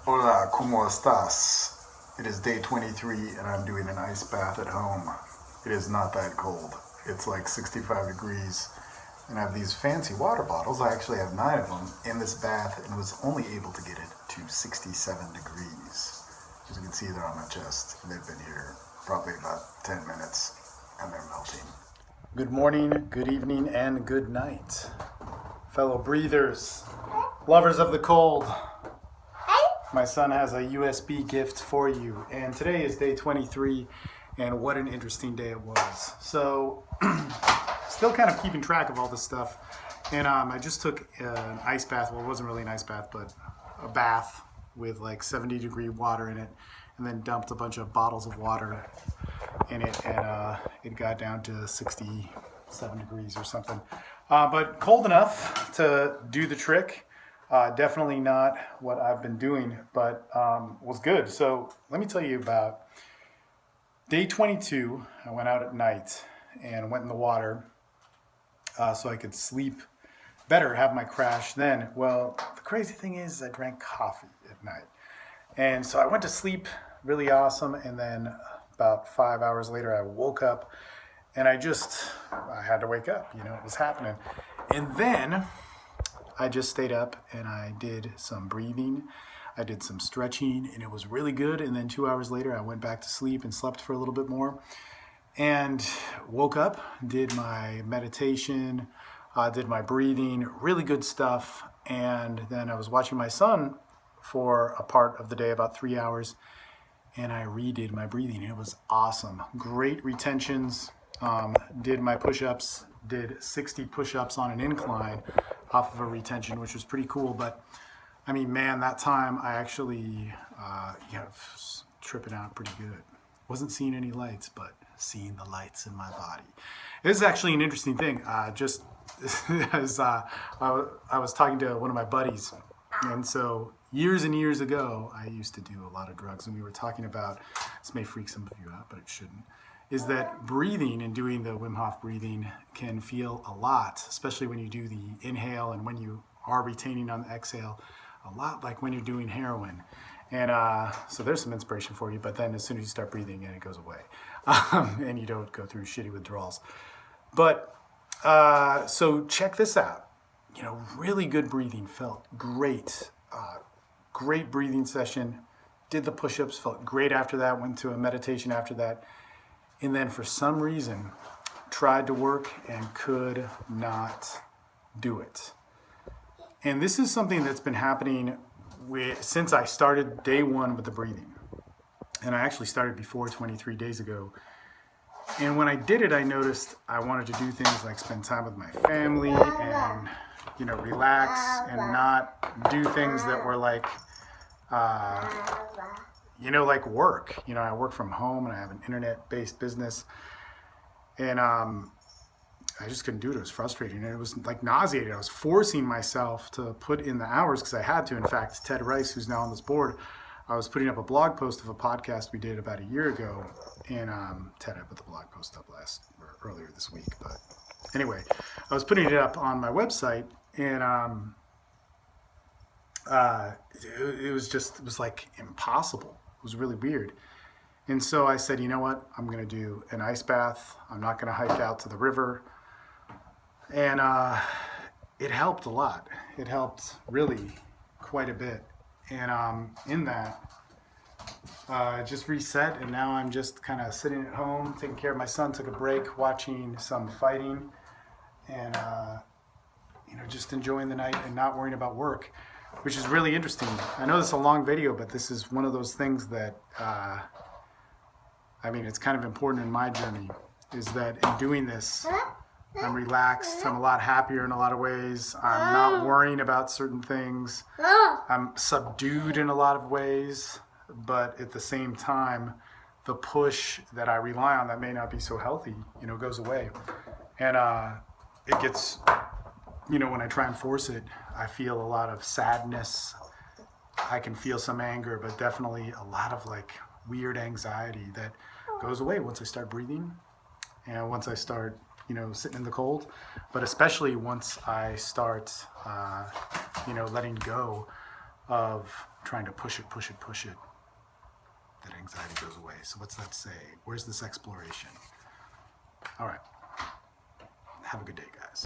Hola, ¿cómo estás? It is day 23 and I'm doing an ice bath at home. It is not that cold. It's like 65 degrees and I have these fancy water bottles. I actually have 9 of them in this bath and was only able to get it to 67 degrees. As you can see, they're on my chest. They've been here probably about 10 minutes and they're melting. Good morning, good evening, and good night, fellow breathers, lovers of the cold. My son has a USB gift for you, and today is day 23, and what an interesting day it was. So, still kind of keeping track of all this stuff, and I just took an ice bath. Well, it wasn't really an ice bath, but a bath with like 70-degree water in it, and then dumped a bunch of bottles of water in it, and it got down to 67 degrees or something. But cold enough to do the trick. Definitely not what I've been doing, but was good. So let me tell you about day 22. I went out at night and went in the water so I could sleep better, have my crash then. Well, the crazy thing is I drank coffee at night. And so I went to sleep really awesome. And then about 5 hours later, I woke up and I had to wake up, it was happening. And then I just stayed up and I did some breathing. I did some stretching and it was really good. And then 2 hours later, I went back to sleep and slept for a little bit more and woke up, did my meditation, did my breathing, really good stuff. And then I was watching my son for a part of the day, about 3 hours, and I redid my breathing. It was awesome. Great retentions. Did my push-ups, did 60 push-ups on an incline off of a retention, which was pretty cool. But I mean, man, that time I actually, was tripping out pretty good. Wasn't seeing any lights, but seeing the lights in my body. This is actually an interesting thing. Just as I was talking to one of my buddies, and so years and years ago, I used to do a lot of drugs, and we were talking about, this may freak some of you out, but it shouldn't, is that breathing and doing the Wim Hof breathing can feel a lot, especially when you do the inhale and when you are retaining on the exhale, a lot like when you're doing heroin. And so there's some inspiration for you, but then as soon as you start breathing in, it goes away. And you don't go through shitty withdrawals. But so check this out. Really good breathing, felt great. Great breathing session. Did the push-ups, felt great after that, went to a meditation after that. And then for some reason, tried to work and could not do it. And this is something that's been happening since I started day 1 with the breathing. And I actually started before 23 days ago. And when I did it, I noticed I wanted to do things like spend time with my family and, relax and not do things that were like, like work. I work from home and I have an internet-based business. And I just couldn't do it. It was frustrating. And it was like nauseating. I was forcing myself to put in the hours because I had to. In fact, Ted Rice, who's now on this board, I was putting up a blog post of a podcast we did about a year ago. And Ted, I put the blog post up earlier this week. But anyway, I was putting it up on my website and it was like impossible. It was really weird. And so I said, you know what? I'm going to do an ice bath. I'm not going to hike out to the river. And it helped a lot. It helped really quite a bit. And in that, just reset. And now I'm just kind of sitting at home, taking care of my son, took a break, watching some fighting. And, just enjoying the night and not worrying about work, which is really interesting. I know this is a long video, but this is one of those things that, it's kind of important in my journey, is that in doing this, I'm relaxed, I'm a lot happier in a lot of ways, I'm not worrying about certain things, I'm subdued in a lot of ways, but at the same time, the push that I rely on that may not be so healthy, goes away. And it gets, when I try and force it, I feel a lot of sadness. I can feel some anger, but definitely a lot of like weird anxiety that goes away once I start breathing and once I start, sitting in the cold, but especially once I start, letting go of trying to push it, that anxiety goes away. So what's that say? Where's this exploration? All right. Have a good day, guys.